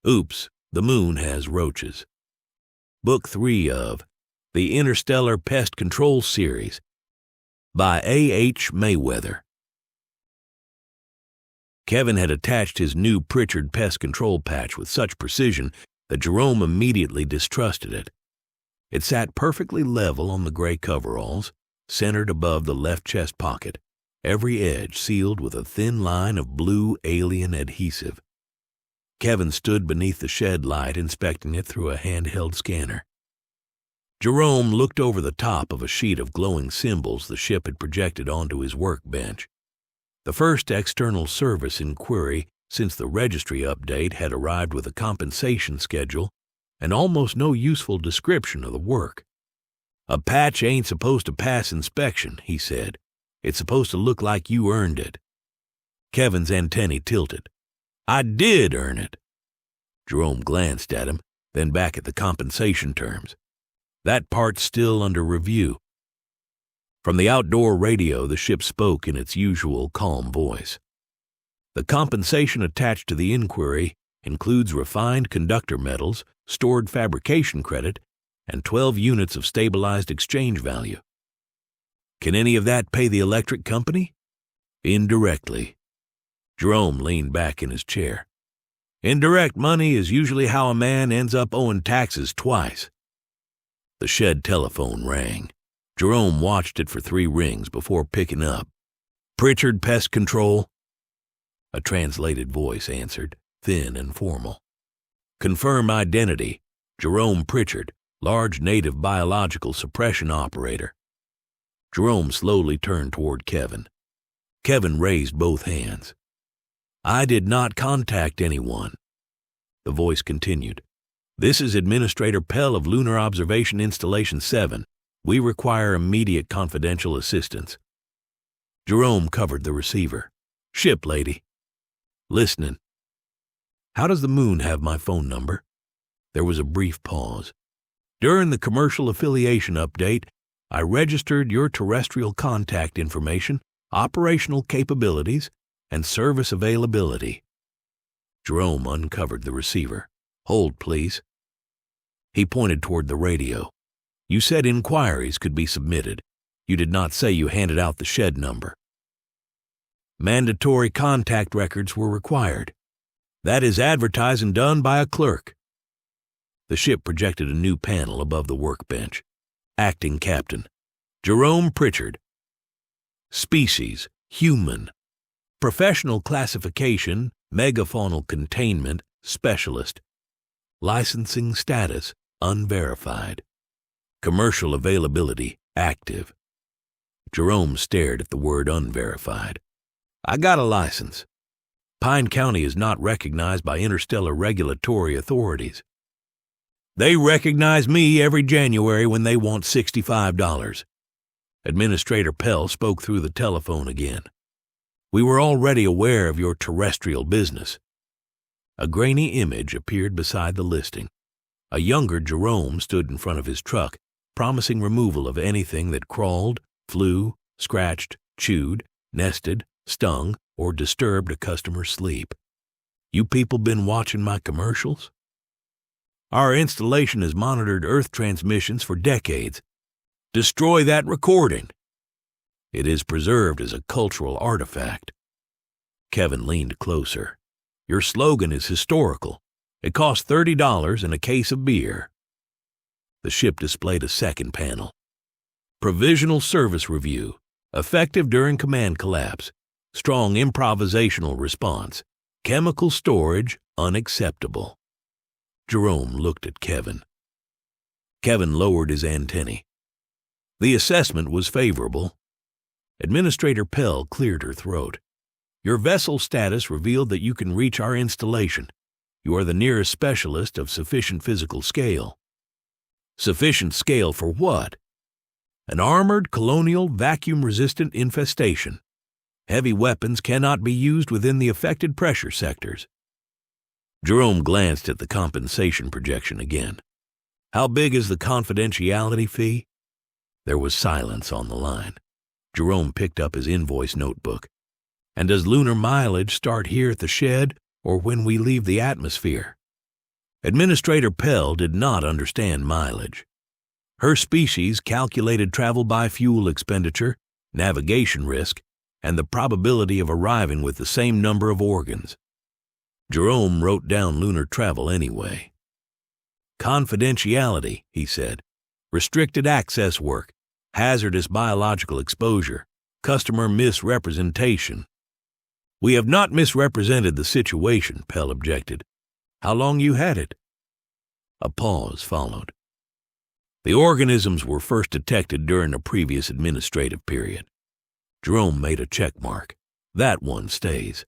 Oops, the Moon Has Roaches. Book 3 of the Interstellar Pest Control Series by A.H. Mayweather. Kevin had attached his new Pritchard pest control patch with such precision that Jerome immediately distrusted it. It sat perfectly level on the gray coveralls, centered above the left chest pocket, every edge sealed with a thin line of blue alien adhesive. Kevin stood beneath the shed light inspecting it through a handheld scanner. Jerome looked over the top of a sheet of glowing symbols the ship had projected onto his workbench. The first external service inquiry since the registry update had arrived with a compensation schedule and almost no useful description of the work. "A patch ain't supposed to pass inspection," he said. "It's supposed to look like you earned it." Kevin's antennae tilted. "I did earn it." Jerome glanced at him, then back at the compensation terms. "That part's still under review." From the outdoor radio, the ship spoke in its usual calm voice. "The compensation attached to the inquiry includes refined conductor metals, stored fabrication credit, and 12 units of stabilized exchange value. Can any of that pay the electric company?" "Indirectly." Jerome leaned back in his chair. "Indirect money is usually how a man ends up owing taxes twice." The shed telephone rang. Jerome watched it for 3 rings before picking up. "Pritchard Pest Control?" A translated voice answered, thin and formal. "Confirm identity. Jerome Pritchard, large native biological suppression operator." Jerome slowly turned toward Kevin. Kevin raised both hands. "I did not contact anyone." The voice continued. "This is Administrator Pell of Lunar Observation Installation 7. We require immediate confidential assistance." Jerome covered the receiver. "Ship lady." "Listening." "How does the moon have my phone number?" There was a brief pause. "During the commercial affiliation update, I registered your terrestrial contact information, operational capabilities, and service availability." Jerome uncovered the receiver. "Hold, please." He pointed toward the radio. "You said inquiries could be submitted. You did not say you handed out the shed number." "Mandatory contact records were required. That is advertising done by a clerk." The ship projected a new panel above the workbench. "Acting Captain Jerome Pritchard. Species, human. Professional classification, megafaunal containment, specialist. Licensing status, unverified. Commercial availability, active." Jerome stared at the word unverified. "I got a license. Pine County is not recognized by interstellar regulatory authorities. They recognize me every January when they want $65. Administrator Pell spoke through the telephone again. "We were already aware of your terrestrial business." A grainy image appeared beside the listing. A younger Jerome stood in front of his truck, promising removal of anything that crawled, flew, scratched, chewed, nested, stung, or disturbed a customer's sleep. "You people been watching my commercials?" "Our installation has monitored Earth transmissions for decades. Destroy that recording." "It is preserved as a cultural artifact." Kevin leaned closer. "Your slogan is historical. It costs $30 and a case of beer." The ship displayed a second panel. "Provisional service review. Effective during command collapse. Strong improvisational response. Chemical storage unacceptable." Jerome looked at Kevin. Kevin lowered his antennae. "The assessment was favorable." Administrator Pell cleared her throat. "Your vessel status revealed that you can reach our installation. You are the nearest specialist of sufficient physical scale." "Sufficient scale for what?" "An armored colonial vacuum-resistant infestation. Heavy weapons cannot be used within the affected pressure sectors." Jerome glanced at the compensation projection again. "How big is the confidentiality fee?" There was silence on the line. Jerome picked up his invoice notebook. "And does lunar mileage start here at the shed or when we leave the atmosphere?" Administrator Pell did not understand mileage. Her species calculated travel by fuel expenditure, navigation risk, and the probability of arriving with the same number of organs. Jerome wrote down lunar travel anyway. Confidentiality, he said. Restricted access work, hazardous biological exposure, customer misrepresentation. We have not misrepresented the situation, Pell objected. How long you had it? A pause followed. The organisms were first detected during a previous administrative period. Jerome made a check mark. That one stays.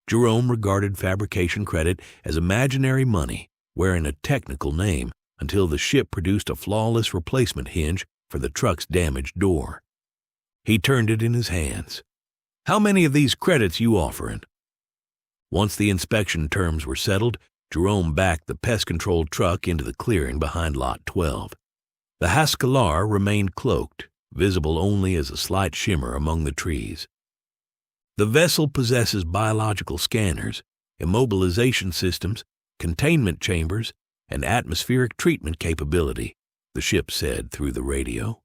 Jerome regarded fabrication credit as imaginary money, wearing a technical name, until the ship produced a flawless replacement hinge for the truck's damaged door. He turned it in his hands. How many of these credits you offering? Once the inspection terms were settled, Jerome backed the pest-control truck into the clearing behind Lot 12. The Haskalar remained cloaked, visible only as a slight shimmer among the trees. The vessel possesses biological scanners, immobilization systems, containment chambers, and atmospheric treatment capability, the ship said through the radio.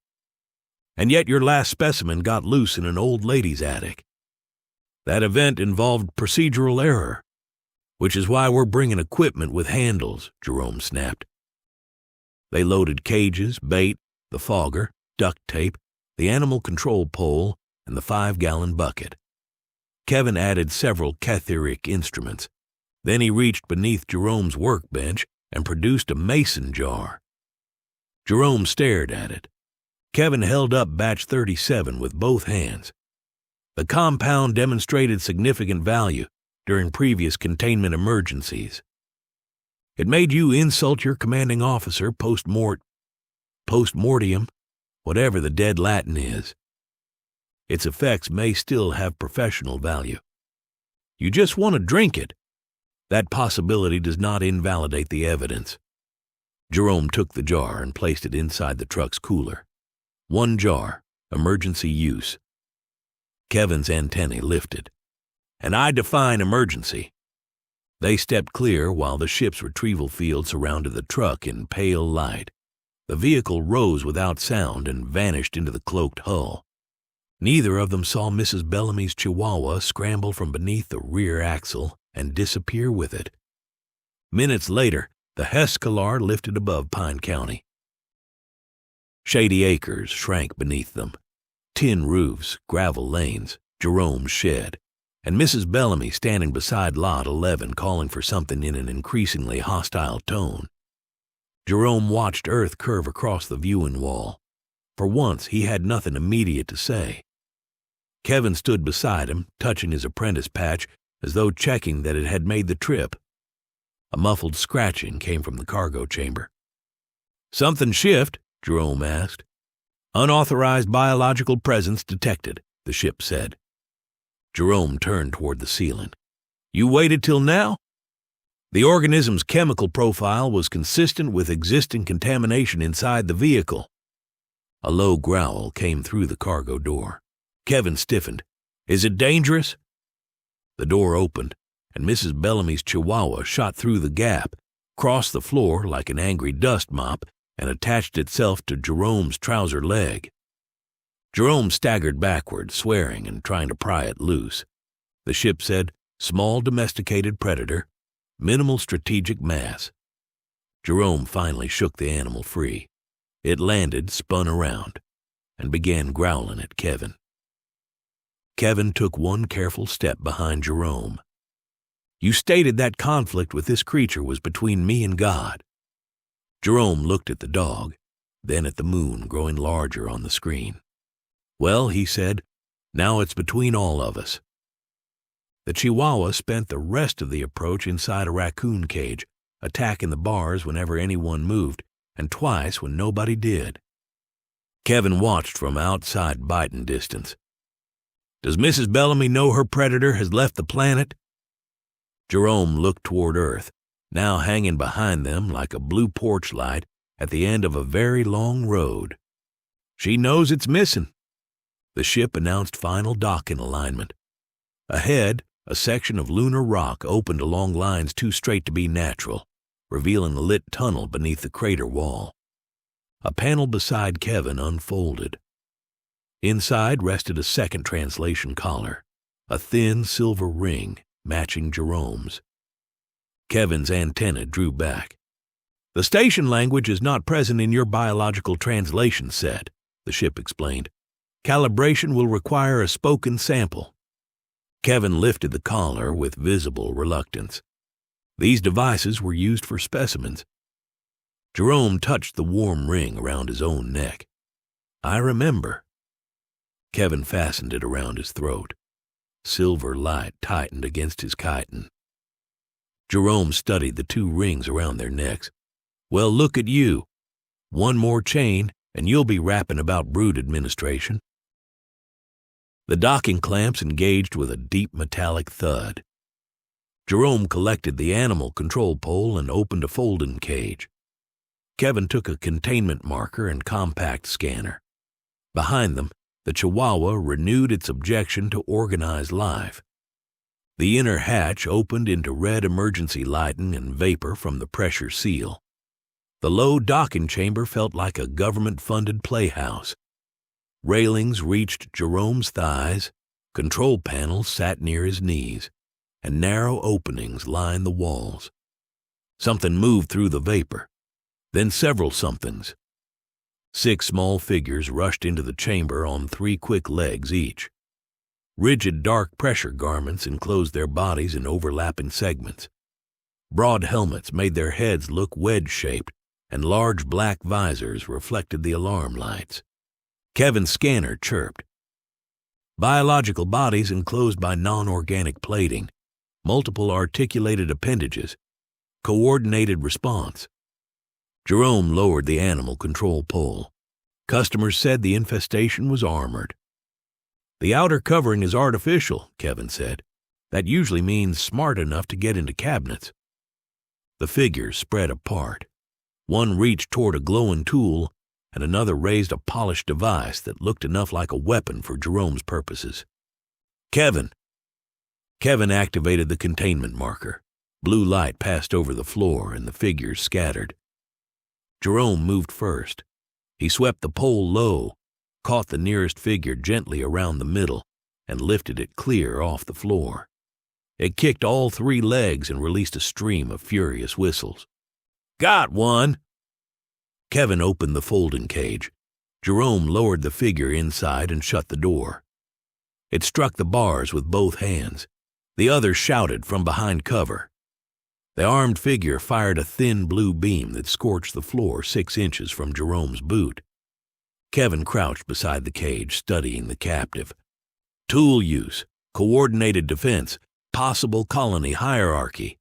And yet your last specimen got loose in an old lady's attic. That event involved procedural error, which is why we're bringing equipment with handles, Jerome snapped. They loaded cages, bait, the fogger, duct tape, the animal control pole, and the 5-gallon bucket. Kevin added several catheric instruments. Then he reached beneath Jerome's workbench and produced a mason jar. Jerome stared at it. Kevin held up batch 37 with both hands. The compound demonstrated significant value during previous containment emergencies. It made you insult your commanding officer post-mortem, whatever the dead Latin is. Its effects may still have professional value. You just want to drink it. That possibility does not invalidate the evidence. Jerome took the jar and placed it inside the truck's cooler. One jar, emergency use. Kevin's antennae lifted. And I define emergency. They stepped clear while the ship's retrieval field surrounded the truck in pale light. The vehicle rose without sound and vanished into the cloaked hull. Neither of them saw Mrs. Bellamy's Chihuahua scramble from beneath the rear axle and disappear with it. Minutes later, the Haskalar lifted above Pine County. Shady acres shrank beneath them. Tin roofs, gravel lanes, Jerome's shed, and Mrs. Bellamy standing beside Lot 11 calling for something in an increasingly hostile tone. Jerome watched Earth curve across the viewing wall. For once, he had nothing immediate to say. Kevin stood beside him, touching his apprentice patch as though checking that it had made the trip. A muffled scratching came from the cargo chamber. Something shift? Jerome asked. Unauthorized biological presence detected, the ship said. Jerome turned toward the ceiling. You waited till now? The organism's chemical profile was consistent with existing contamination inside the vehicle. A low growl came through the cargo door. Kevin stiffened. Is it dangerous? The door opened, and Mrs. Bellamy's Chihuahua shot through the gap, crossed the floor like an angry dust mop, and attached itself to Jerome's trouser leg. Jerome staggered backward, swearing and trying to pry it loose. The ship said, small domesticated predator, minimal strategic mass. Jerome finally shook the animal free. It landed, spun around, and began growling at Kevin. Kevin took one careful step behind Jerome. You stated that conflict with this creature was between me and God. Jerome looked at the dog, then at the moon growing larger on the screen. Well, he said, now it's between all of us. The Chihuahua spent the rest of the approach inside a raccoon cage, attacking the bars whenever anyone moved, and twice when nobody did. Kevin watched from outside biting distance. Does Mrs. Bellamy know her predator has left the planet? Jerome looked toward Earth, now hanging behind them like a blue porch light at the end of a very long road. She knows it's missing. The ship announced final docking alignment. Ahead, a section of lunar rock opened along lines too straight to be natural, revealing a lit tunnel beneath the crater wall. A panel beside Kevin unfolded. Inside rested a second translation collar, a thin silver ring matching Jerome's. Kevin's antenna drew back. "The station language is not present in your biological translation set," the ship explained. "Calibration will require a spoken sample." Kevin lifted the collar with visible reluctance. These devices were used for specimens. Jerome touched the warm ring around his own neck. "I remember." Kevin fastened it around his throat. Silver light tightened against his chitin. Jerome studied the two rings around their necks. "Well, look at you. One more chain, and you'll be rapping about brood administration." The docking clamps engaged with a deep metallic thud. Jerome collected the animal control pole and opened a folding cage. Kevin took a containment marker and compact scanner. Behind them, the Chihuahua renewed its objection to organized life. The inner hatch opened into red emergency lighting and vapor from the pressure seal. The low docking chamber felt like a government-funded playhouse. Railings reached Jerome's thighs, control panels sat near his knees, and narrow openings lined the walls. Something moved through the vapor, then several somethings. 6 small figures rushed into the chamber on 3 quick legs each. Rigid dark pressure garments enclosed their bodies in overlapping segments. Broad helmets made their heads look wedge-shaped, and large black visors reflected the alarm lights. Kevin's scanner chirped. Biological bodies enclosed by non-organic plating, multiple articulated appendages, coordinated response. Jerome lowered the animal control pole. Customers said the infestation was armored. "The outer covering is artificial," Kevin said. "That usually means smart enough to get into cabinets." The figures spread apart. One reached toward a glowing tool, and another raised a polished device that looked enough like a weapon for Jerome's purposes. "Kevin!" Kevin activated the containment marker. Blue light passed over the floor, and the figures scattered. Jerome moved first. He swept the pole low, caught the nearest figure gently around the middle, and lifted it clear off the floor. It kicked all 3 legs and released a stream of furious whistles. "Got one!" Kevin opened the folding cage. Jerome lowered the figure inside and shut the door. It struck the bars with both hands. The other shouted from behind cover. The armed figure fired a thin blue beam that scorched the floor 6 inches from Jerome's boot. Kevin crouched beside the cage, studying the captive. Tool use, coordinated defense, possible colony hierarchy.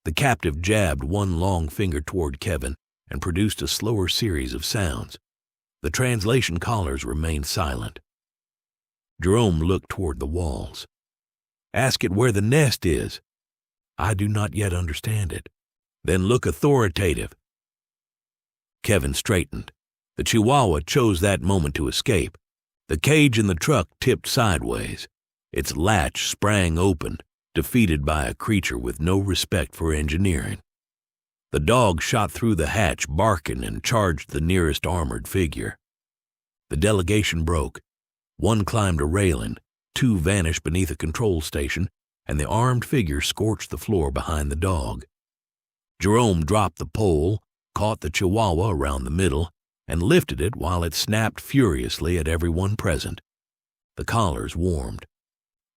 The captive jabbed one long finger toward Kevin and produced a slower series of sounds. The translation collars remained silent. Jerome looked toward the walls. "Ask it where the nest is." "I do not yet understand it." "Then look authoritative." Kevin straightened. The Chihuahua chose that moment to escape. The cage in the truck tipped sideways. Its latch sprang open, defeated by a creature with no respect for engineering. The dog shot through the hatch, barking, and charged the nearest armored figure. The delegation broke. One climbed a railing, 2 vanished beneath a control station, and the armed figure scorched the floor behind the dog. Jerome dropped the pole, caught the Chihuahua around the middle, and lifted it while it snapped furiously at everyone present. The collars warmed.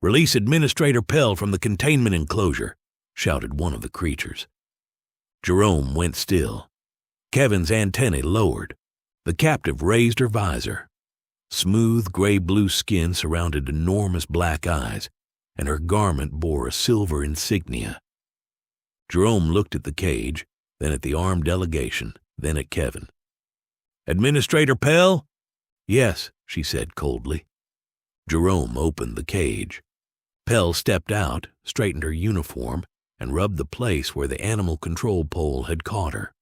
"Release Administrator Pell from the containment enclosure," shouted one of the creatures. Jerome went still. Kevin's antennae lowered. The captive raised her visor. Smooth gray-blue skin surrounded enormous black eyes, and her garment bore a silver insignia. Jerome looked at the cage, then at the armed delegation, then at Kevin. "Administrator Pell?" "Yes," she said coldly. Jerome opened the cage. Pell stepped out, straightened her uniform, and rubbed the place where the animal control pole had caught her.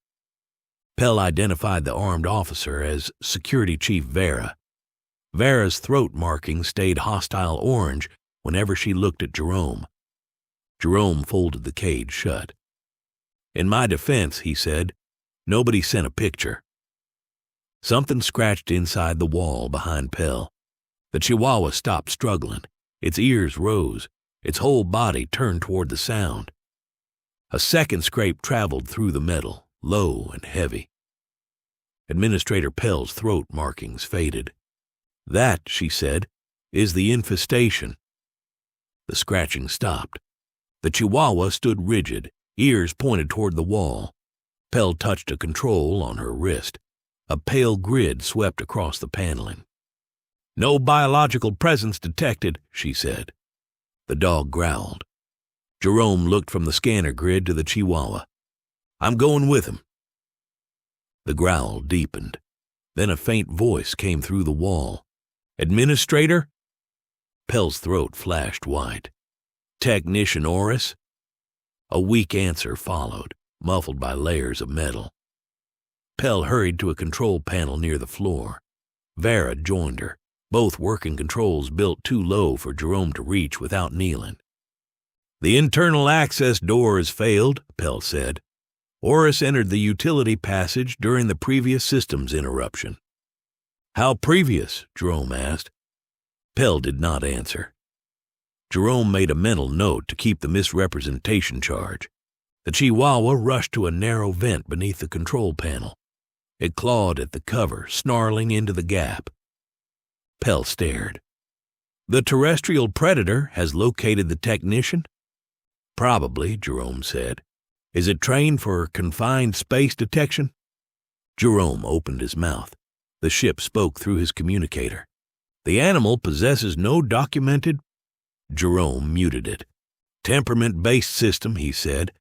Pell identified the armed officer as Security Chief Vera. Vera's throat marking stayed hostile orange whenever she looked at Jerome. Jerome folded the cage shut. In my defense, he said, nobody sent a picture. Something scratched inside the wall behind Pell. The Chihuahua stopped struggling. Its ears rose. Its whole body turned toward the sound. A second scrape traveled through the metal, low and heavy. Administrator Pell's throat markings faded. That, she said, is the infestation. The scratching stopped. The Chihuahua stood rigid, ears pointed toward the wall. Pell touched a control on her wrist. A pale grid swept across the paneling. No biological presence detected, she said. The dog growled. Jerome looked from the scanner grid to the Chihuahua. I'm going with him. The growl deepened. Then a faint voice came through the wall. Administrator? Pell's throat flashed white. Technician Oris? A weak answer followed, muffled by layers of metal. Pell hurried to a control panel near the floor. Vera joined her, both working controls built too low for Jerome to reach without kneeling. The internal access door has failed, Pell said. Oris entered the utility passage during the previous systems interruption. How previous? Jerome asked. Pell did not answer. Jerome made a mental note to keep the misrepresentation charge. The Chihuahua rushed to a narrow vent beneath the control panel. It clawed at the cover, snarling into the gap. Pell stared. The terrestrial predator has located the technician? Probably, Jerome said. Is it trained for confined space detection? Jerome opened his mouth. The ship spoke through his communicator. The animal possesses no documented... Jerome muted it. Temperament-based system, he said.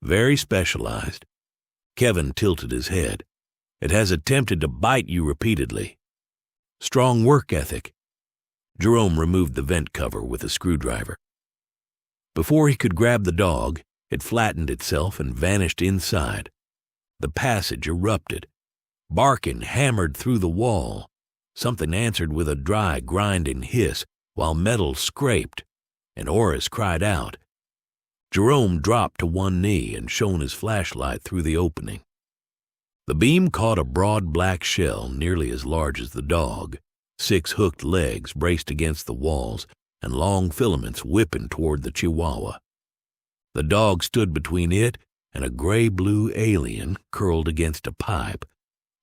Very specialized. Kevin tilted his head. It has attempted to bite you repeatedly. Strong work ethic. Jerome removed the vent cover with a screwdriver. Before he could grab the dog, it flattened itself and vanished inside. The passage erupted. Barking hammered through the wall. Something answered with a dry, grinding hiss, while metal scraped, and Oris cried out. Jerome dropped to one knee and shone his flashlight through the opening. The beam caught a broad black shell nearly as large as the dog, 6 hooked legs braced against the walls, and long filaments whipping toward the Chihuahua. The dog stood between it and a gray-blue alien curled against a pipe,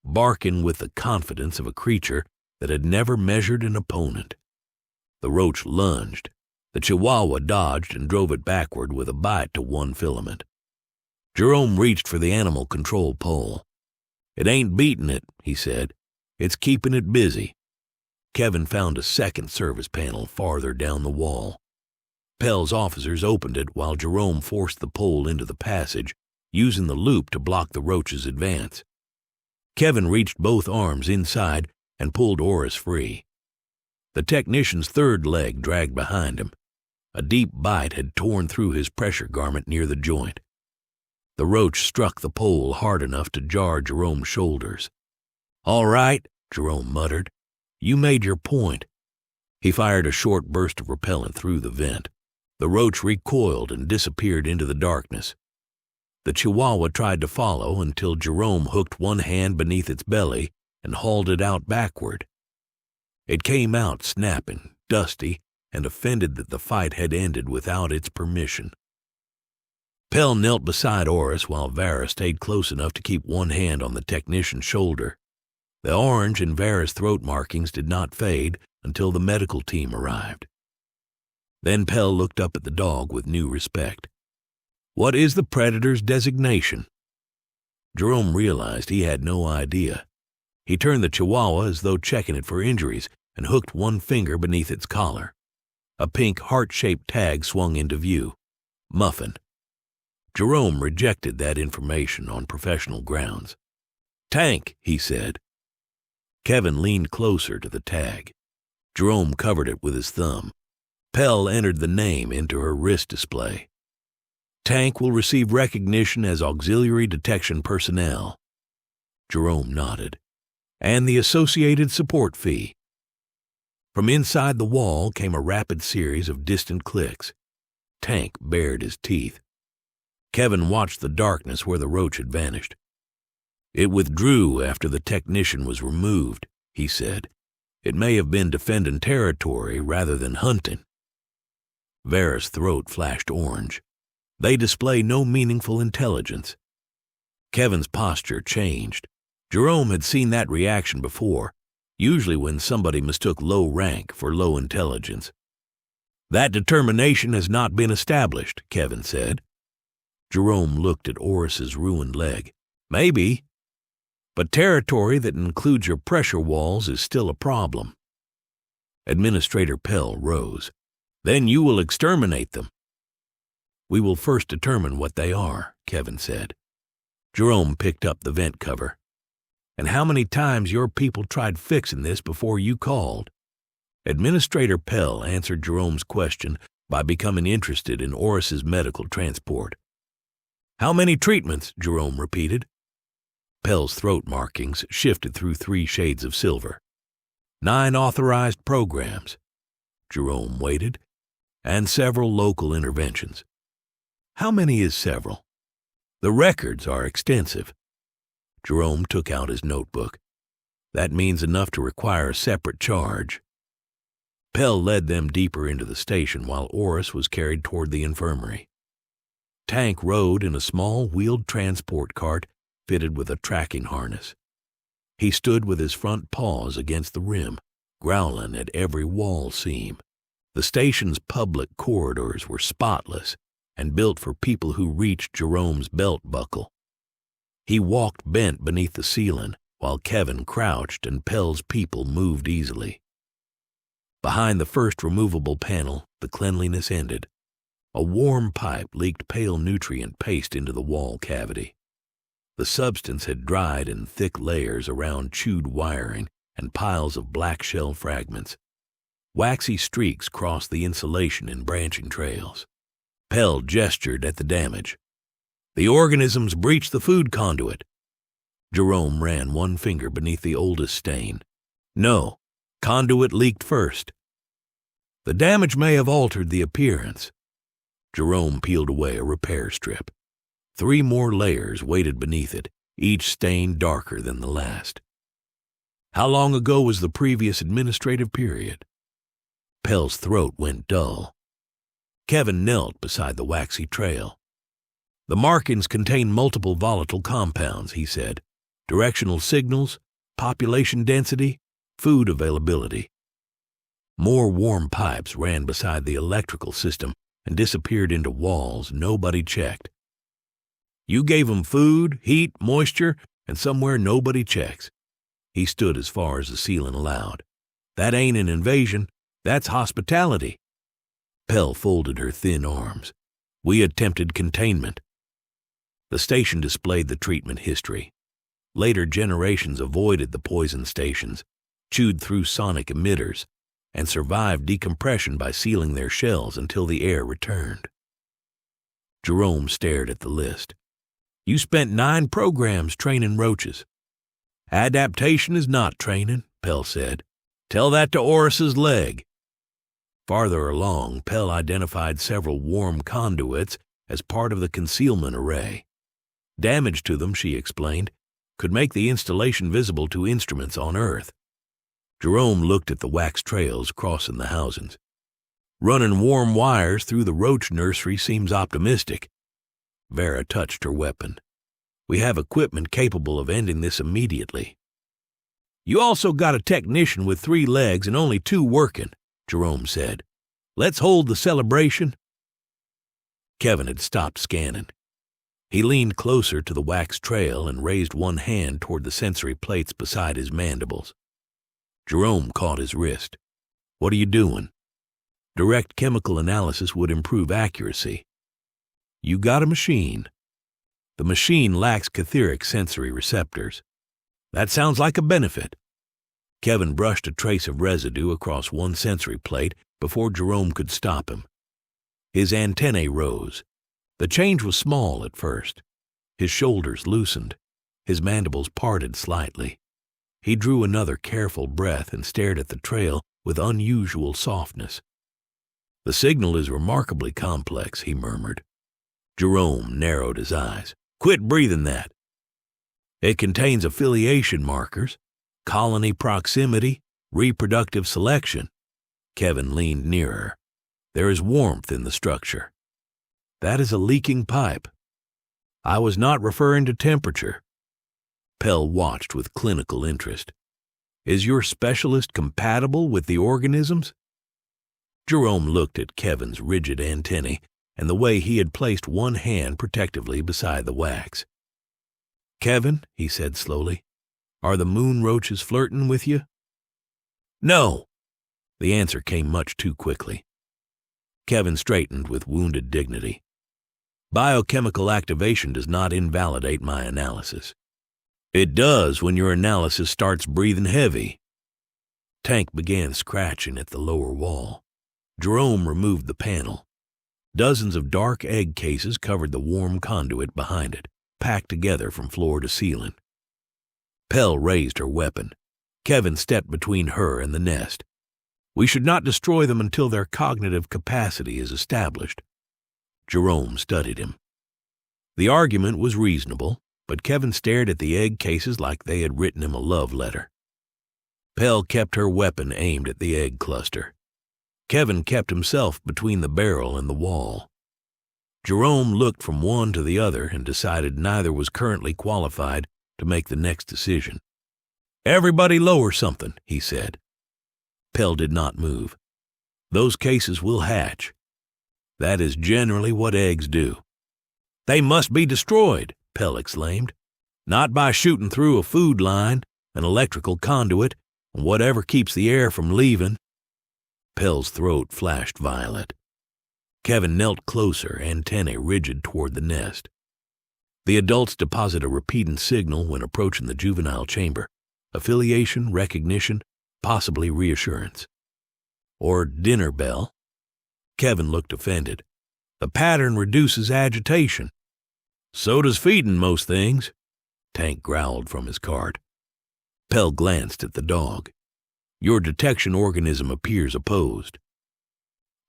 barking with the confidence of a creature that had never measured an opponent. The roach lunged. The Chihuahua dodged and drove it backward with a bite to one filament. Jerome reached for the animal control pole. It ain't beating it, he said. It's keeping it busy. Kevin found a second service panel farther down the wall. Pell's officers opened it while Jerome forced the pole into the passage, using the loop to block the roach's advance. Kevin reached both arms inside and pulled Oris free. The technician's third leg dragged behind him. A deep bite had torn through his pressure garment near the joint. The roach struck the pole hard enough to jar Jerome's shoulders. All right, Jerome muttered. You made your point. He fired a short burst of repellent through the vent. The roach recoiled and disappeared into the darkness. The Chihuahua tried to follow until Jerome hooked one hand beneath its belly and hauled it out backward. It came out snapping, dusty, and offended that the fight had ended without its permission. Pell knelt beside Oris while Vera stayed close enough to keep one hand on the technician's shoulder. The orange in Vera's throat markings did not fade until the medical team arrived. Then Pell looked up at the dog with new respect. What is the predator's designation? Jerome realized he had no idea. He turned the Chihuahua as though checking it for injuries and hooked one finger beneath its collar. A pink heart-shaped tag swung into view. Muffin. Jerome rejected that information on professional grounds. Tank, he said. Kevin leaned closer to the tag. Jerome covered it with his thumb. Pell entered the name into her wrist display. Tank will receive recognition as auxiliary detection personnel. Jerome nodded. And the associated support fee. From inside the wall came a rapid series of distant clicks. Tank bared his teeth. Kevin watched the darkness where the roach had vanished. "It withdrew after the technician was removed," he said. "It may have been defending territory rather than hunting." Vera's throat flashed orange. "They display no meaningful intelligence." Kevin's posture changed. Jerome had seen that reaction before, usually when somebody mistook low rank for low intelligence. "That determination has not been established," Kevin said. Jerome looked at Oris's ruined leg. "Maybe. But territory that includes your pressure walls is still a problem." Administrator Pell rose. "Then you will exterminate them." "We will first determine what they are," Kevin said. Jerome picked up the vent cover. "And how many times your people tried fixing this before you called?" Administrator Pell answered Jerome's question by becoming interested in Oris's medical transport. "How many treatments?" Jerome repeated. Pell's throat markings shifted through 3 shades of silver. 9 authorized programs. Jerome waited. And several local interventions. "How many is several?" "The records are extensive." Jerome took out his notebook. "That means enough to require a separate charge." Pell led them deeper into the station while Oris was carried toward the infirmary. Tank rode in a small wheeled transport cart fitted with a tracking harness. He stood with his front paws against the rim, growling at every wall seam. The station's public corridors were spotless and built for people who reached Jerome's belt buckle. He walked bent beneath the ceiling while Kevin crouched and Pell's people moved easily. Behind the first removable panel, the cleanliness ended. A warm pipe leaked pale nutrient paste into the wall cavity. The substance had dried in thick layers around chewed wiring and piles of black shell fragments. Waxy streaks crossed the insulation in branching trails. Pell gestured at the damage. "The organisms breached the food conduit." Jerome ran one finger beneath the oldest stain. "No, conduit leaked first." "The damage may have altered the appearance." Jerome peeled away a repair strip. 3 more layers waited beneath it, each stain darker than the last. "How long ago was the previous administrative period?" Pell's throat went dull. Kevin knelt beside the waxy trail. "The markings contain multiple volatile compounds," he said. "Directional signals, population density, food availability." More warm pipes ran beside the electrical system and disappeared into walls nobody checked. "You gave 'em food, heat, moisture, and somewhere nobody checks." He stood as far as the ceiling allowed. "That ain't an invasion. That's hospitality." Pell folded her thin arms. "We attempted containment." The station displayed the treatment history. Later generations avoided the poison stations, chewed through sonic emitters, and survived decompression by sealing their shells until the air returned. Jerome stared at the list. "You spent 9 programs training roaches." "Adaptation is not training," Pell said. "Tell that to Oris's leg." Farther along, Pell identified several warm conduits as part of the concealment array. Damage to them, she explained, could make the installation visible to instruments on Earth. Jerome looked at the wax trails crossing the housings. "Running warm wires through the roach nursery seems optimistic." Vera touched her weapon. "We have equipment capable of ending this immediately." "You also got a technician with 3 legs and only 2 working," Jerome said. "Let's hold the celebration." Kevin had stopped scanning. He leaned closer to the wax trail and raised one hand toward the sensory plates beside his mandibles. Jerome caught his wrist. "What are you doing?" "Direct chemical analysis would improve accuracy." "You got a machine." "The machine lacks catheric sensory receptors." "That sounds like a benefit." Kevin brushed a trace of residue across one sensory plate before Jerome could stop him. His antennae rose. The change was small at first. His shoulders loosened. His mandibles parted slightly. He drew another careful breath and stared at the trail with unusual softness. "The signal is remarkably complex," he murmured. Jerome narrowed his eyes. Quit breathing that. It contains affiliation markers, colony proximity, reproductive selection. Kevin leaned nearer. There is warmth in the structure. That is a leaking pipe. I was not referring to temperature. Pell watched with clinical interest. Is your specialist compatible with the organisms? Jerome looked at Kevin's rigid antennae and the way he had placed one hand protectively beside the wax. Kevin, he said slowly, are the moon roaches flirting with you? No. The answer came much too quickly. Kevin straightened with wounded dignity. Biochemical activation does not invalidate my analysis. It does when your analysis starts breathing heavy. Tank began scratching at the lower wall. Jerome removed the panel. Dozens of dark egg cases covered the warm conduit behind it, packed together from floor to ceiling. Pell raised her weapon. Kevin stepped between her and the nest. We should not destroy them until their cognitive capacity is established. Jerome studied him. The argument was reasonable, but Kevin stared at the egg cases like they had written him a love letter. Pell kept her weapon aimed at the egg cluster. Kevin kept himself between the barrel and the wall. Jerome looked from one to the other and decided neither was currently qualified to make the next decision. Everybody lower something, he said. Pell did not move. Those cases will hatch. That is generally what eggs do. They must be destroyed, Pell exclaimed. Not by shooting through a food line, an electrical conduit, and whatever keeps the air from leaving. Pell's throat flashed violet. Kevin knelt closer, antennae rigid toward the nest. The adults deposit a repeating signal when approaching the juvenile chamber. Affiliation, recognition, possibly reassurance. Or dinner bell. Kevin looked offended. The pattern reduces agitation. So does feeding most things. Tank growled from his cart. Pell glanced at the dog. Your detection organism appears opposed.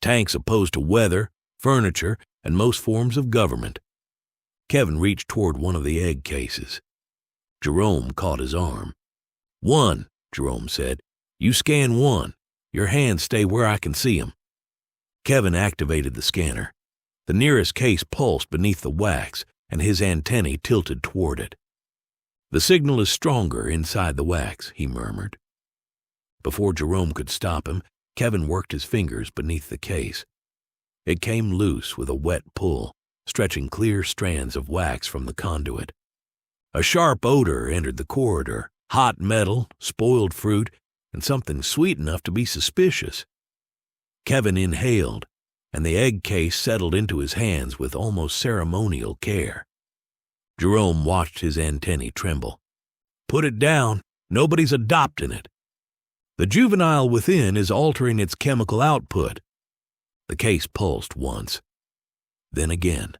Tank's opposed to weather, furniture, and most forms of government. Kevin reached toward one of the egg cases. Jerome caught his arm. One, Jerome said. You scan one. Your hands stay where I can see them. Kevin activated the scanner. The nearest case pulsed beneath the wax, and his antennae tilted toward it. The signal is stronger inside the wax, he murmured. Before Jerome could stop him, Kevin worked his fingers beneath the case. It came loose with a wet pull, stretching clear strands of wax from the conduit. A sharp odor entered the corridor, hot metal, spoiled fruit, and something sweet enough to be suspicious. Kevin inhaled, and the egg case settled into his hands with almost ceremonial care. Jerome watched his antennae tremble. Put it down. Nobody's adopting it. The juvenile within is altering its chemical output. The case pulsed once, then again.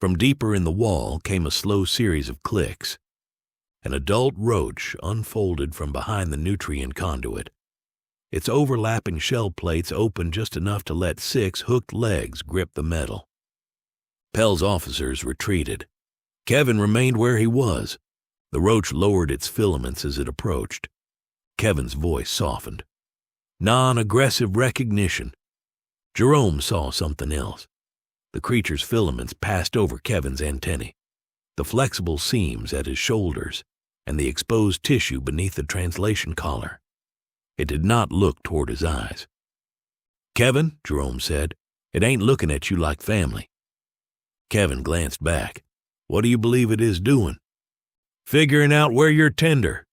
From deeper in the wall came a slow series of clicks. An adult roach unfolded from behind the nutrient conduit. Its overlapping shell plates opened just enough to let 6 hooked legs grip the metal. Pell's officers retreated. Kevin remained where he was. The roach lowered its filaments as it approached. Kevin's voice softened. Non-aggressive recognition. Jerome saw something else. The creature's filaments passed over Kevin's antennae, the flexible seams at his shoulders, and the exposed tissue beneath the translation collar. It did not look toward his eyes. Kevin, Jerome said, it ain't looking at you like family. Kevin glanced back. What do you believe it is doing? Figuring out where you're tender.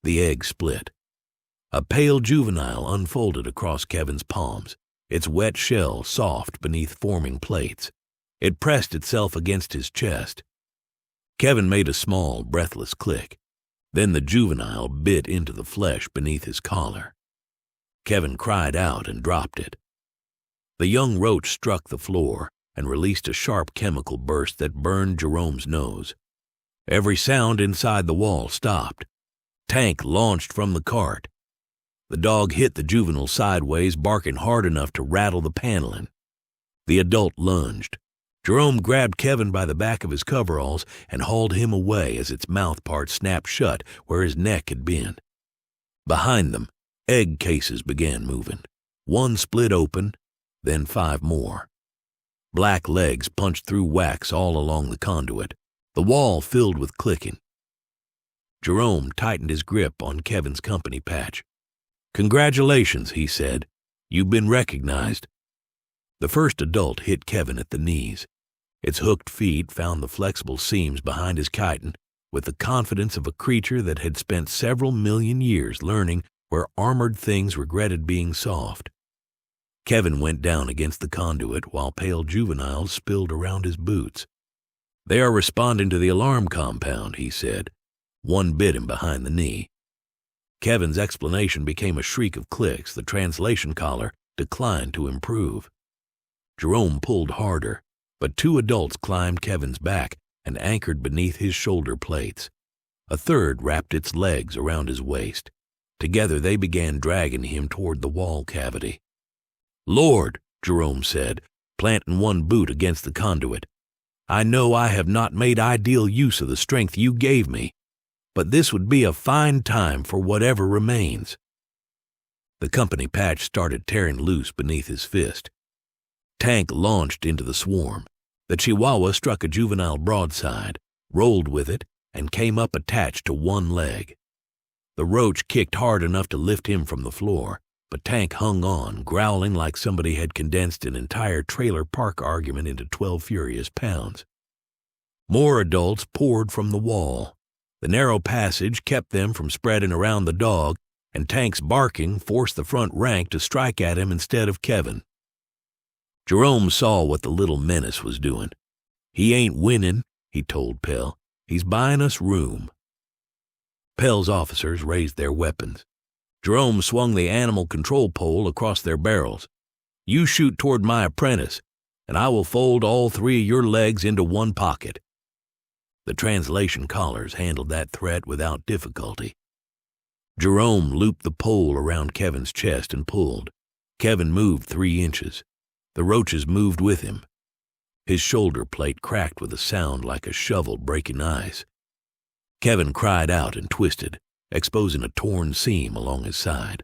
The egg split. A pale juvenile unfolded across Kevin's palms, its wet shell soft beneath forming plates. It pressed itself against his chest. Kevin made a small, breathless click. Then the juvenile bit into the flesh beneath his collar. Kevin cried out and dropped it. The young roach struck the floor and released a sharp chemical burst that burned Jerome's nose. Every sound inside the wall stopped. Tank launched from the cart. The dog hit the juvenile sideways, barking hard enough to rattle the paneling. The adult lunged. Jerome grabbed Kevin by the back of his coveralls and hauled him away as its mouth part snapped shut where his neck had been. Behind them, egg cases began moving. One split open, then 5 more. Black legs punched through wax all along the conduit, the wall filled with clicking. Jerome tightened his grip on Kevin's company patch. "Congratulations," he said. "You've been recognized." The first adult hit Kevin at the knees. Its hooked feet found the flexible seams behind his chitin with the confidence of a creature that had spent several million years learning where armored things regretted being soft. Kevin went down against the conduit while pale juveniles spilled around his boots. "They are responding to the alarm compound," he said. One bit him behind the knee. Kevin's explanation became a shriek of clicks. The translation collar declined to improve. Jerome pulled harder, but 2 adults climbed Kevin's back and anchored beneath his shoulder plates. A third wrapped its legs around his waist. Together they began dragging him toward the wall cavity. "Lord," Jerome said, planting one boot against the conduit, "I know I have not made ideal use of the strength you gave me, but this would be a fine time for whatever remains." The company patch started tearing loose beneath his fist. Tank launched into the swarm. The Chihuahua struck a juvenile broadside, rolled with it, and came up attached to one leg. The roach kicked hard enough to lift him from the floor, but Tank hung on, growling like somebody had condensed an entire trailer park argument into 12 furious pounds. More adults poured from the wall. The narrow passage kept them from spreading around the dog, and Tank's barking forced the front rank to strike at him instead of Kevin. Jerome saw what the little menace was doing. "He ain't winning," he told Pell. "He's buying us room." Pell's officers raised their weapons. Jerome swung the animal control pole across their barrels. "You shoot toward my apprentice, and I will fold all 3 of your legs into one pocket." The translation collars handled that threat without difficulty. Jerome looped the pole around Kevin's chest and pulled. Kevin moved 3 inches. The roaches moved with him. His shoulder plate cracked with a sound like a shovel breaking ice. Kevin cried out and twisted, exposing a torn seam along his side.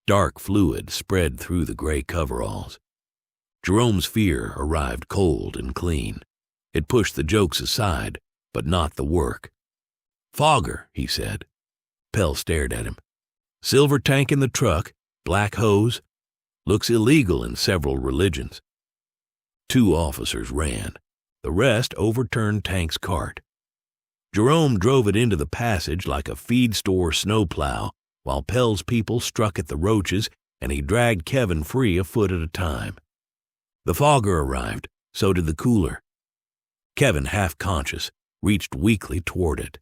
Dark fluid spread through the gray coveralls. Jerome's fear arrived cold and clean. It pushed the jokes aside, but not the work. "Fogger," he said. Pell stared at him. "Silver tank in the truck, black hose. Looks illegal in several religions." 2 officers ran. The rest overturned Tank's cart. Jerome drove it into the passage like a feed store snowplow, while Pell's people struck at the roaches, and he dragged Kevin free a foot at a time. The fogger arrived, so did the cooler. Kevin, half conscious, reached weakly toward it.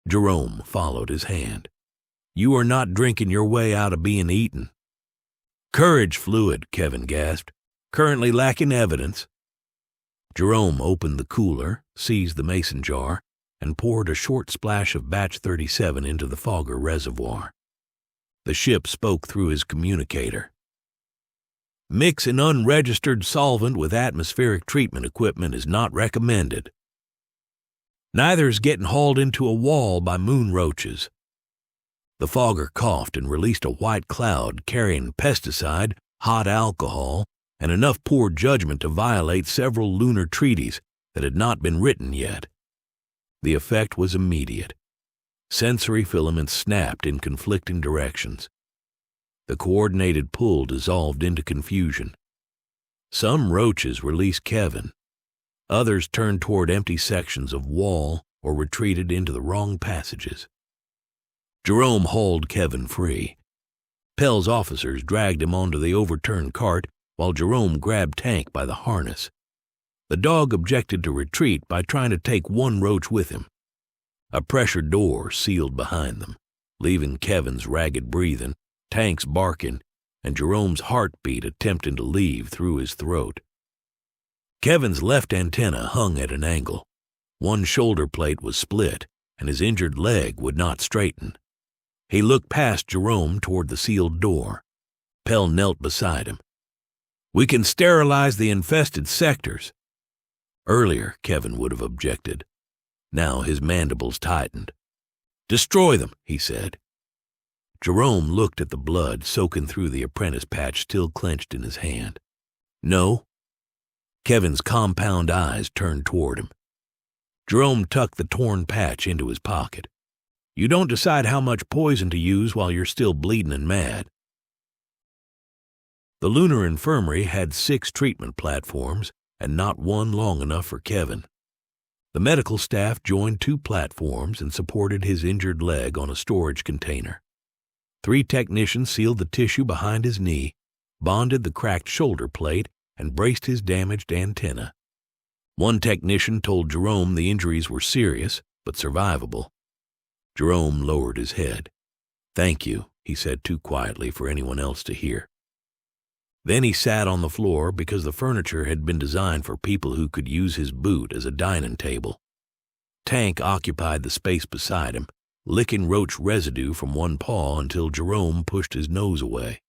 Jerome followed his hand. "You are not drinking your way out of being eaten." "Courage fluid," Kevin gasped. "Currently lacking evidence." Jerome opened the cooler, seized the mason jar, and poured a short splash of batch 37 into the fogger reservoir. The ship spoke through his communicator. "Mix an unregistered solvent with atmospheric treatment equipment is not recommended. Neither is getting hauled into a wall by moon roaches." The fogger coughed and released a white cloud carrying pesticide, hot alcohol, and enough poor judgment to violate several lunar treaties that had not been written yet. The effect was immediate. Sensory filaments snapped in conflicting directions. The coordinated pull dissolved into confusion. Some roaches released Kevin. Others turned toward empty sections of wall or retreated into the wrong passages. Jerome hauled Kevin free. Pell's officers dragged him onto the overturned cart while Jerome grabbed Tank by the harness. The dog objected to retreat by trying to take one roach with him. A pressure door sealed behind them, leaving Kevin's ragged breathing, Tank's barking, and Jerome's heartbeat attempting to leave through his throat. Kevin's left antenna hung at an angle. One shoulder plate was split, and his injured leg would not straighten. He looked past Jerome toward the sealed door. Pell knelt beside him. We can sterilize the infested sectors. Earlier, Kevin would have objected. Now his mandibles tightened. Destroy them, he said. Jerome looked at the blood soaking through the apprentice patch still clenched in his hand. No. Kevin's compound eyes turned toward him. Jerome tucked the torn patch into his pocket. You don't decide how much poison to use while you're still bleeding and mad. The Lunar Infirmary had 6 treatment platforms, and not one long enough for Kevin. The medical staff joined 2 platforms and supported his injured leg on a storage container. 3 technicians sealed the tissue behind his knee, bonded the cracked shoulder plate, and braced his damaged antenna. 1 technician told Jerome the injuries were serious, but survivable. Jerome lowered his head. Thank you, he said too quietly for anyone else to hear. Then he sat on the floor because the furniture had been designed for people who could use his boot as a dining table. Tank occupied the space beside him, licking roach residue from one paw until Jerome pushed his nose away.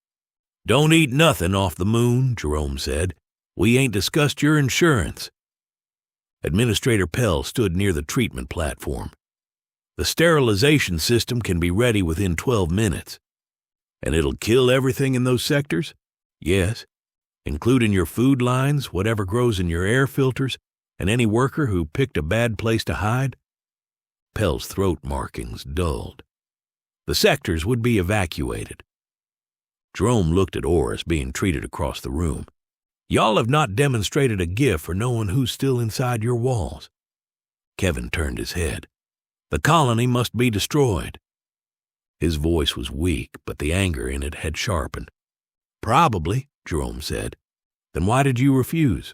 Don't eat nothing off the moon, Jerome said. We ain't discussed your insurance. Administrator Pell stood near the treatment platform. The sterilization system can be ready within 12 minutes. And it'll kill everything in those sectors? Yes, including your food lines, whatever grows in your air filters, and any worker who picked a bad place to hide? Pell's throat markings dulled. The sectors would be evacuated. Jerome looked at Oris being treated across the room. Y'all have not demonstrated a gift for knowing who's still inside your walls. Kevin turned his head. The colony must be destroyed. His voice was weak, but the anger in it had sharpened. Probably, Jerome said. Then why did you refuse?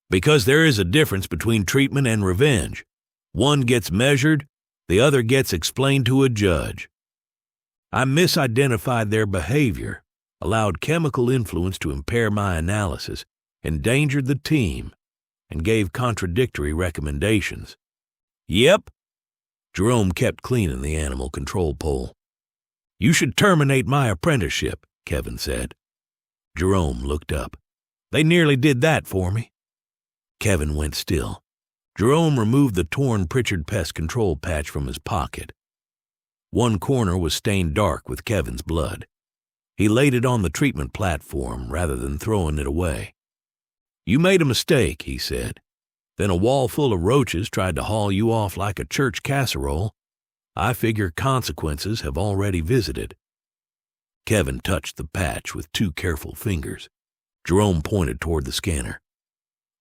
Because there is a difference between treatment and revenge. One gets measured, the other gets explained to a judge. I misidentified their behavior, allowed chemical influence to impair my analysis, endangered the team, and gave contradictory recommendations. Yep. Jerome kept cleaning the animal control pole. You should terminate my apprenticeship, Kevin said. Jerome looked up. They nearly did that for me. Kevin went still. Jerome removed the torn Pritchard pest control patch from his pocket. One corner was stained dark with Kevin's blood. He laid it on the treatment platform rather than throwing it away. You made a mistake, he said. Then a wall full of roaches tried to haul you off like a church casserole. I figure consequences have already visited. Kevin touched the patch with 2 careful fingers. Jerome pointed toward the scanner.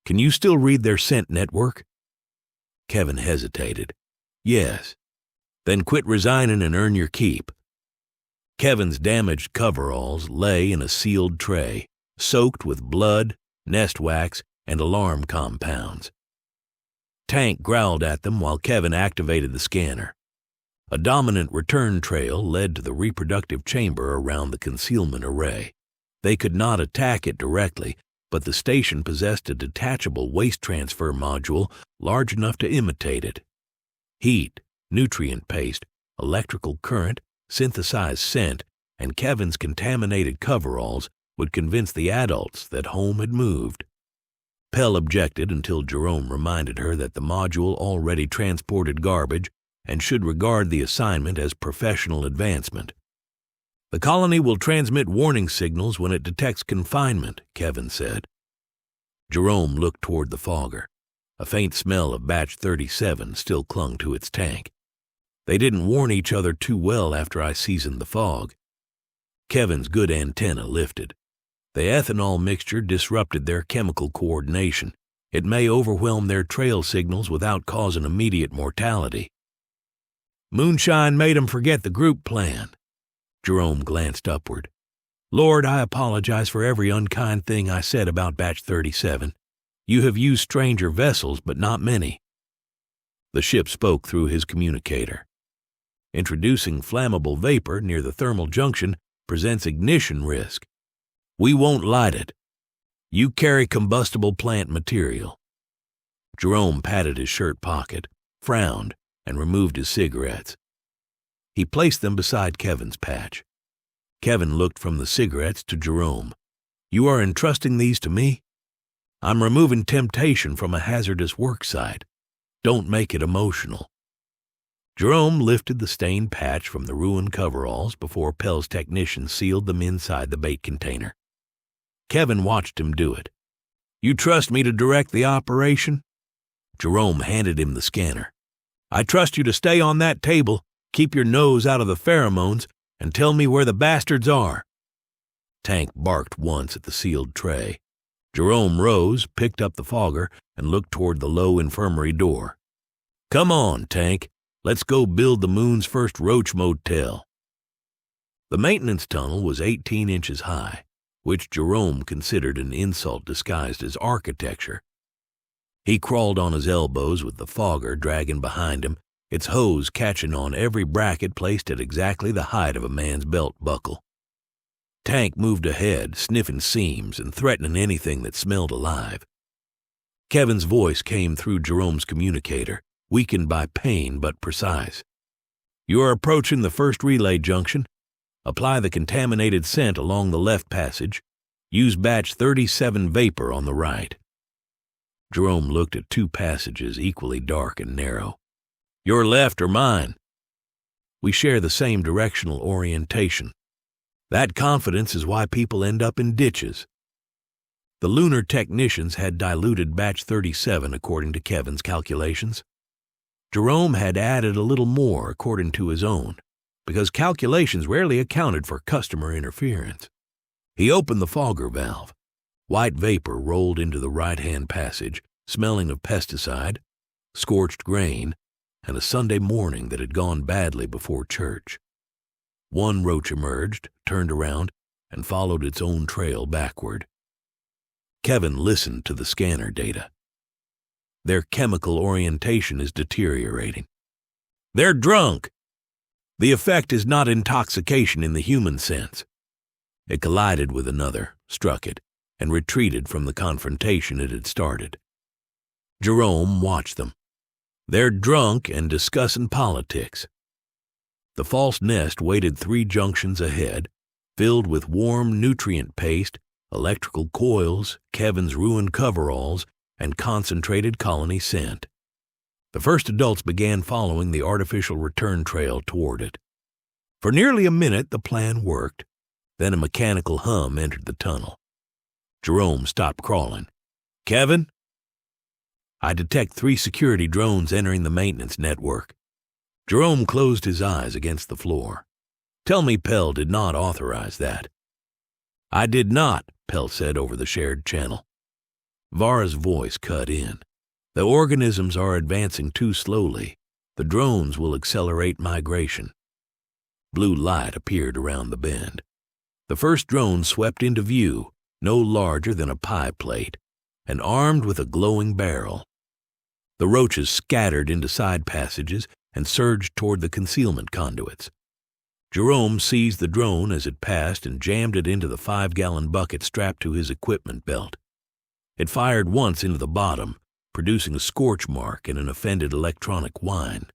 Can you still read their scent network? Kevin hesitated. Yes. Then quit resigning and earn your keep. Kevin's damaged coveralls lay in a sealed tray, soaked with blood, nest wax, and alarm compounds. Tank growled at them while Kevin activated the scanner. A dominant return trail led to the reproductive chamber around the concealment array. They could not attack it directly, but the station possessed a detachable waste transfer module large enough to imitate it. Heat, nutrient paste, electrical current, synthesized scent, and Kevin's contaminated coveralls would convince the adults that home had moved. Pell objected until Jerome reminded her that the module already transported garbage and should regard the assignment as professional advancement. The colony will transmit warning signals when it detects confinement, Kevin said. Jerome looked toward the fogger. A faint smell of batch 37 still clung to its tank. They didn't warn each other too well after I seasoned the fog. Kevin's good antenna lifted. The ethanol mixture disrupted their chemical coordination. It may overwhelm their trail signals without causing immediate mortality. Moonshine made 'em forget the group plan. Jerome glanced upward. Lord, I apologize for every unkind thing I said about batch 37. You have used stranger vessels, but not many. The ship spoke through his communicator. Introducing flammable vapor near the thermal junction presents ignition risk. We won't light it. You carry combustible plant material. Jerome patted his shirt pocket, frowned, and removed his cigarettes. He placed them beside Kevin's patch. Kevin looked from the cigarettes to Jerome. You are entrusting these to me? I'm removing temptation from a hazardous work site. Don't make it emotional." Jerome lifted the stained patch from the ruined coveralls before Pell's technician sealed them inside the bait container. Kevin watched him do it. "You trust me to direct the operation?" Jerome handed him the scanner. "I trust you to stay on that table, keep your nose out of the pheromones, and tell me where the bastards are." Tank barked once at the sealed tray. Jerome rose, picked up the fogger, and looked toward the low infirmary door. "Come on, Tank. Let's go build the Moon's first roach motel." The maintenance tunnel was 18 inches high, which Jerome considered an insult disguised as architecture. He crawled on his elbows with the fogger dragging behind him, its hose catching on every bracket placed at exactly the height of a man's belt buckle. Tank moved ahead, sniffing seams and threatening anything that smelled alive. Kevin's voice came through Jerome's communicator, weakened by pain but precise. "You are approaching the first relay junction. Apply the contaminated scent along the left passage. Use batch 37 vapor on the right." Jerome looked at 2 passages equally dark and narrow. "Your left or mine?" "We share the same directional orientation. That confidence is why people end up in ditches." The lunar technicians had diluted batch 37 according to Kevin's calculations. Jerome had added a little more according to his own, because calculations rarely accounted for customer interference. He opened the fogger valve. White vapor rolled into the right-hand passage, smelling of pesticide, scorched grain, and a Sunday morning that had gone badly before church. One roach emerged, turned around, and followed its own trail backward. Kevin listened to the scanner data. Their chemical orientation is deteriorating. "They're drunk!" The effect is not intoxication in the human sense. It collided with another, struck it, and retreated from the confrontation it had started. Jerome watched them. "They're drunk and discussing politics." The false nest waited 3 junctions ahead, filled with warm nutrient paste, electrical coils, Kevin's ruined coveralls, and concentrated colony scent. The first adults began following the artificial return trail toward it. For nearly a minute the plan worked, then a mechanical hum entered the tunnel. Jerome stopped crawling. "Kevin?" "I detect 3 security drones entering the maintenance network." Jerome closed his eyes against the floor. "Tell me Pell did not authorize that." "I did not," Pell said over the shared channel. Vara's voice cut in. "The organisms are advancing too slowly. The drones will accelerate migration." Blue light appeared around the bend. The first drone swept into view, no larger than a pie plate, and armed with a glowing barrel. The roaches scattered into side passages and surged toward the concealment conduits. Jerome seized the drone as it passed and jammed it into the 5-gallon bucket strapped to his equipment belt. It fired once into the bottom, producing a scorch mark and an offended electronic whine.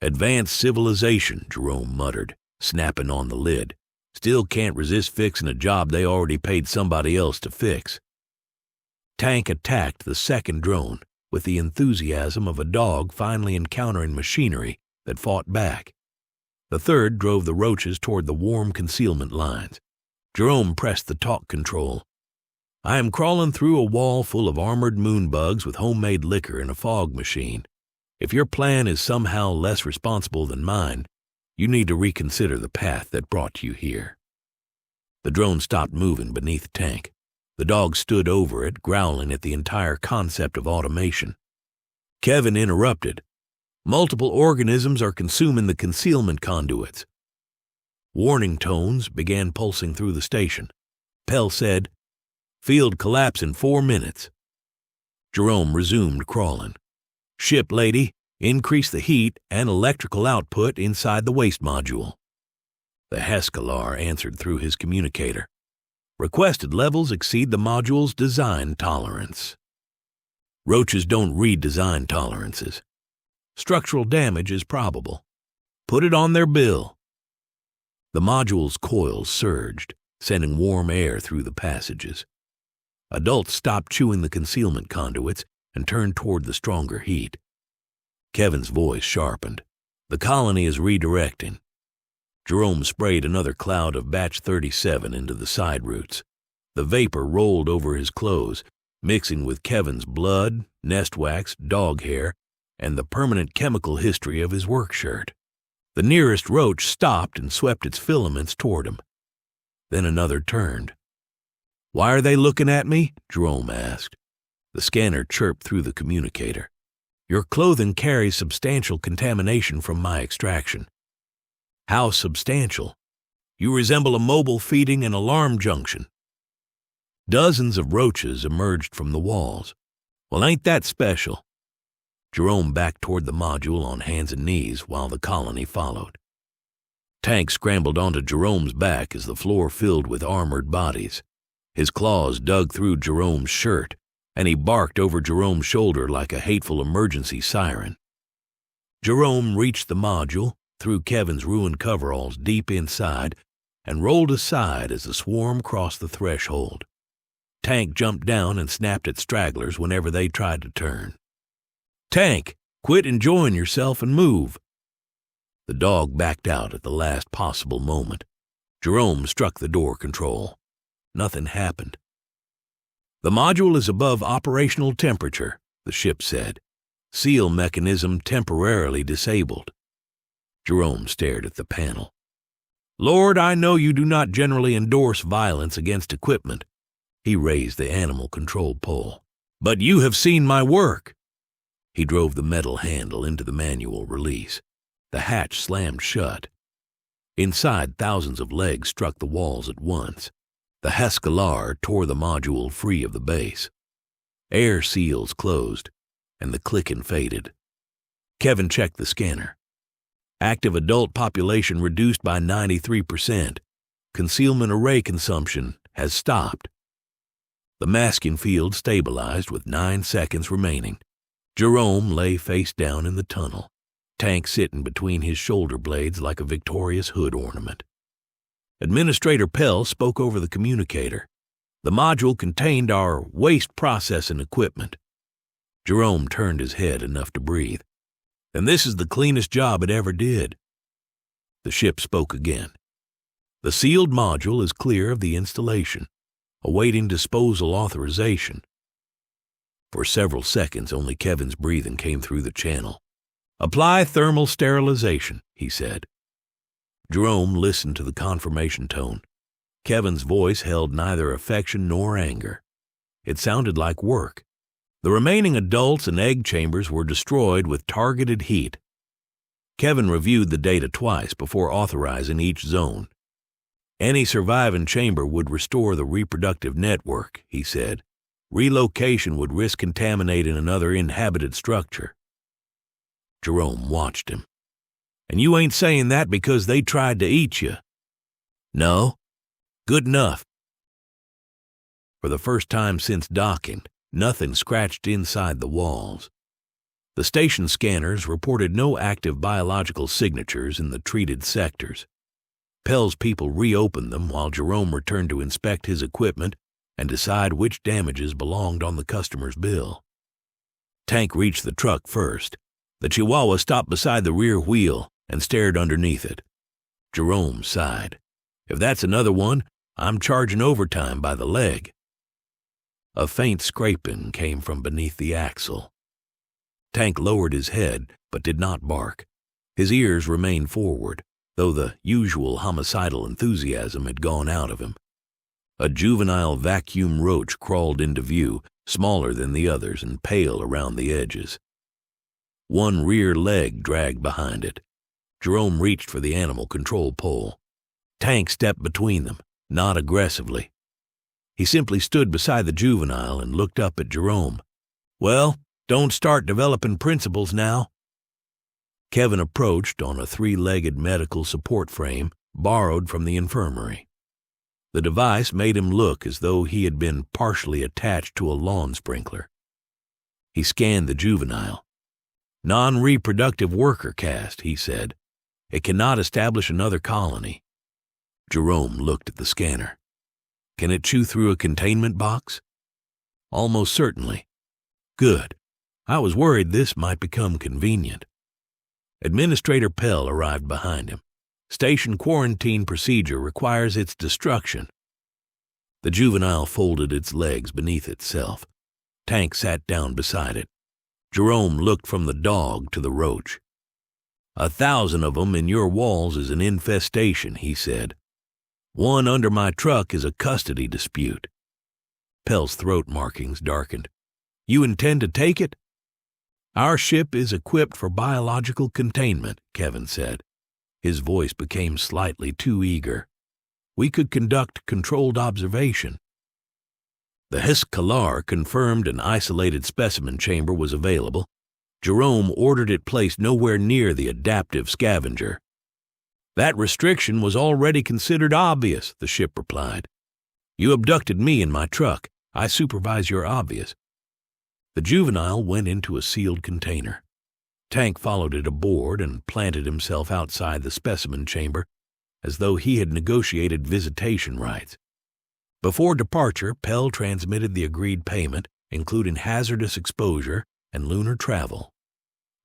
"Advanced civilization," Jerome muttered, snapping on the lid. "Still can't resist fixing a job they already paid somebody else to fix." Tank attacked the second drone with the enthusiasm of a dog finally encountering machinery that fought back. The third drove the roaches toward the warm concealment lines. Jerome pressed the talk control. "I am crawling through a wall full of armored moon bugs with homemade liquor and a fog machine. If your plan is somehow less responsible than mine, you need to reconsider the path that brought you here." The drone stopped moving beneath Tank. The dog stood over it, growling at the entire concept of automation. Kevin interrupted. "Multiple organisms are consuming the concealment conduits." Warning tones began pulsing through the station. Pell said, "Field collapse in 4 minutes." Jerome resumed crawling. "Ship lady, increase the heat and electrical output inside the waste module." The Hescalar answered through his communicator. "Requested levels exceed the module's design tolerance." Roaches don't read design tolerances. Structural damage is probable. Put it on their bill. The module's coils surged. sending warm air through the passages. Adults stopped chewing the concealment conduits and turned toward the stronger heat. Kevin's voice sharpened. The colony is redirecting. Jerome sprayed another cloud of batch 37 into the side routes. The vapor rolled over his clothes, mixing with Kevin's blood, nest wax, dog hair, and the permanent chemical history of his work shirt. The nearest roach stopped and swept its filaments toward him. Then another turned. "Why are they looking at me?" Jerome asked. The scanner chirped through the communicator. "Your clothing carries substantial contamination from my extraction." "How substantial?" "You resemble a mobile feeding and alarm junction." Dozens of roaches emerged from the walls. "Well, ain't that special?" Jerome backed toward the module on hands and knees while the colony followed. Tank scrambled onto Jerome's back as the floor filled with armored bodies. His claws dug through Jerome's shirt, and he barked over Jerome's shoulder like a hateful emergency siren. Jerome reached the module, threw Kevin's ruined coveralls deep inside, and rolled aside as the swarm crossed the threshold. Tank jumped down and snapped at stragglers whenever they tried to turn. "Tank, quit enjoying yourself and move." The dog backed out at the last possible moment. Jerome struck the door control. Nothing happened. "The module is above operational temperature," the ship said. "Seal mechanism temporarily disabled." Jerome stared at the panel. "Lord, I know you do not generally endorse violence against equipment." He raised the animal control pole. "But you have seen my work." He drove the metal handle into the manual release. The hatch slammed shut. Inside, thousands of legs struck the walls at once. The Haskalar tore the module free of the base. Air seals closed, and the clicking faded. Kevin checked the scanner. Active adult population reduced by 93%. Concealment array consumption has stopped. The masking field stabilized with 9 seconds remaining. Jerome lay face down in the tunnel, Tank sitting between his shoulder blades like a victorious hood ornament. Administrator Pell spoke over the communicator. The module contained our waste processing equipment. Jerome turned his head enough to breathe. "And this is the cleanest job it ever did." The ship spoke again. "The sealed module is clear of the installation, awaiting disposal authorization." For several seconds, only Kevin's breathing came through the channel. "Apply thermal sterilization," he said. Jerome listened to the confirmation tone. Kevin's voice held neither affection nor anger. It sounded like work. The remaining adults and egg chambers were destroyed with targeted heat. Kevin reviewed the data twice before authorizing each zone. "Any surviving chamber would restore the reproductive network," he said. "Relocation would risk contaminating another inhabited structure." Jerome watched him. "And you ain't saying that because they tried to eat you?" "No." "Good enough." For the first time since docking, nothing scratched inside the walls. The station scanners reported no active biological signatures in the treated sectors. Pell's people reopened them while Jerome returned to inspect his equipment and decide which damages belonged on the customer's bill. Tank reached the truck first. The Chihuahua stopped beside the rear wheel and stared underneath it. Jerome sighed. "If that's another one, I'm charging overtime by the leg." A faint scraping came from beneath the axle. Tank lowered his head but did not bark. His ears remained forward, though the usual homicidal enthusiasm had gone out of him. A juvenile vacuum roach crawled into view, smaller than the others and pale around the edges. One rear leg dragged behind it. Jerome reached for the animal control pole. Tank stepped between them, not aggressively. He simply stood beside the juvenile and looked up at Jerome. "Well, don't start developing principles now." Kevin approached on a 3-legged medical support frame borrowed from the infirmary. The device made him look as though he had been partially attached to a lawn sprinkler. He scanned the juvenile. "Non-reproductive worker caste," he said. "It cannot establish another colony." Jerome looked at the scanner. Can it chew through a containment box? Almost certainly. Good. I was worried this might become convenient. Administrator Pell arrived behind him. Station quarantine procedure requires its destruction. The juvenile folded its legs beneath itself. Tank sat down beside it. Jerome looked from the dog to the roach. 1,000 of 'em in your walls is an infestation, he said. One under my truck is a custody dispute. Pell's throat markings darkened. You intend to take it? Our ship is equipped for biological containment, Kevin said. His voice became slightly too eager. We could conduct controlled observation. The Hiscalar confirmed an isolated specimen chamber was available. Jerome ordered it placed nowhere near the adaptive scavenger. That restriction was already considered obvious, the ship replied. You abducted me in my truck. I supervise your obvious. The juvenile went into a sealed container. Tank followed it aboard and planted himself outside the specimen chamber as though he had negotiated visitation rights. Before departure, Pell transmitted the agreed payment, including hazardous exposure and lunar travel.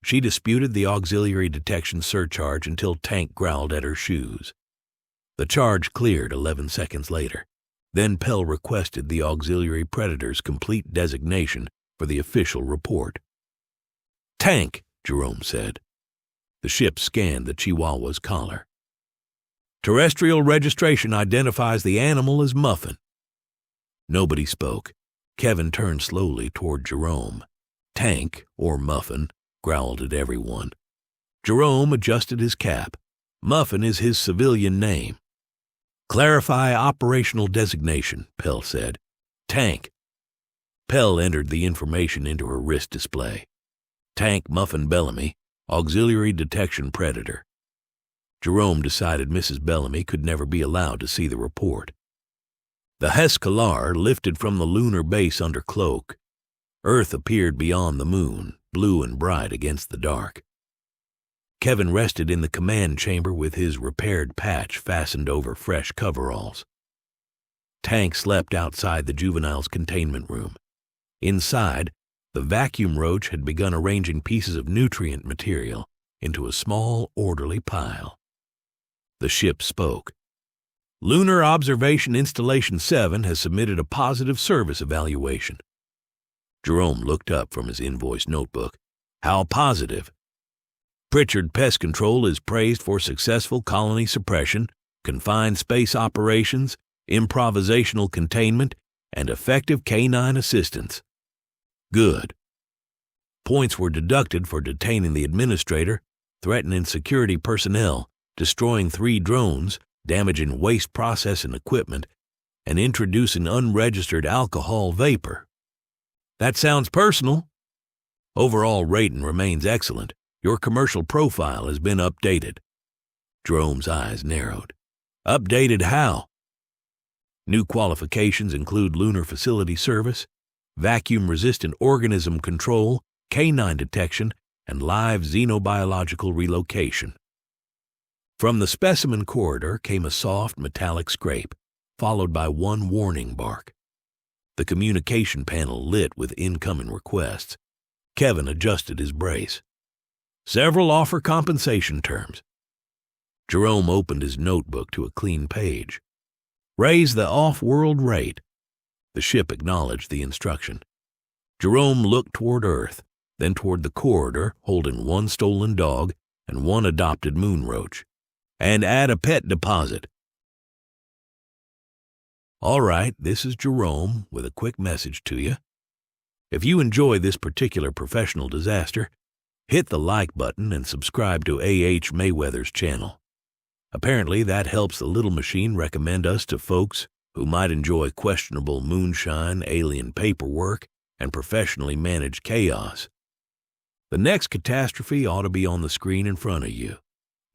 She disputed the auxiliary detection surcharge until Tank growled at her shoes. The charge cleared 11 seconds later. Then Pell requested the auxiliary predator's complete designation for the official report. Tank, Jerome said. The ship scanned the Chihuahua's collar. Terrestrial registration identifies the animal as Muffin. Nobody spoke. Kevin turned slowly toward Jerome. Tank, or Muffin, growled at everyone. Jerome adjusted his cap. Muffin is his civilian name. Clarify operational designation, Pell said. Tank. Pell entered the information into her wrist display. Tank Muffin Bellamy, auxiliary detection predator. Jerome decided Mrs. Bellamy could never be allowed to see the report. The Hiscalar lifted from the lunar base under cloak. Earth appeared beyond the moon, blue and bright against the dark. Kevin rested in the command chamber with his repaired patch fastened over fresh coveralls. Tank slept outside the juvenile's containment room. Inside, the vacuum roach had begun arranging pieces of nutrient material into a small, orderly pile. The ship spoke. Lunar Observation Installation 7 has submitted a positive service evaluation. Jerome looked up from his invoice notebook. How positive? Pritchard Pest Control is praised for successful colony suppression, confined space operations, improvisational containment, and effective canine assistance. Good. Points were deducted for detaining the administrator, threatening security personnel, destroying 3 drones, damaging waste processing equipment, and introducing unregistered alcohol vapor. That sounds personal. Overall rating remains excellent. Your commercial profile has been updated. Jerome's eyes narrowed. Updated how? New qualifications include lunar facility service, vacuum-resistant organism control, canine detection, and live xenobiological relocation. From the specimen corridor came a soft metallic scrape, followed by one warning bark. The communication panel lit with incoming requests. Kevin adjusted his brace. Several offer compensation terms. Jerome opened his notebook to a clean page. Raise the off-world rate. The ship acknowledged the instruction. Jerome looked toward Earth, then toward the corridor holding 1 stolen dog and 1 adopted moon roach. And add a pet deposit. All right, this is Jerome with a quick message to you. If you enjoy this particular professional disaster, hit the like button and subscribe to A.H. Mayweather's channel. Apparently that helps the little machine recommend us to folks who might enjoy questionable moonshine, alien paperwork, and professionally managed chaos. The next catastrophe ought to be on the screen in front of you.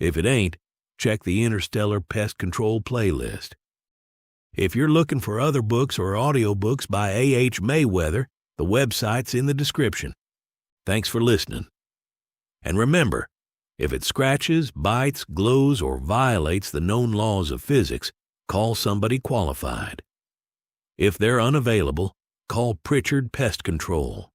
If it ain't, check the Interstellar Pest Control playlist. If you're looking for other books or audiobooks by A.H. Mayweather, the website's in the description. Thanks for listening. And remember, if it scratches, bites, glows, or violates the known laws of physics, call somebody qualified. If they're unavailable, call Pritchard Pest Control.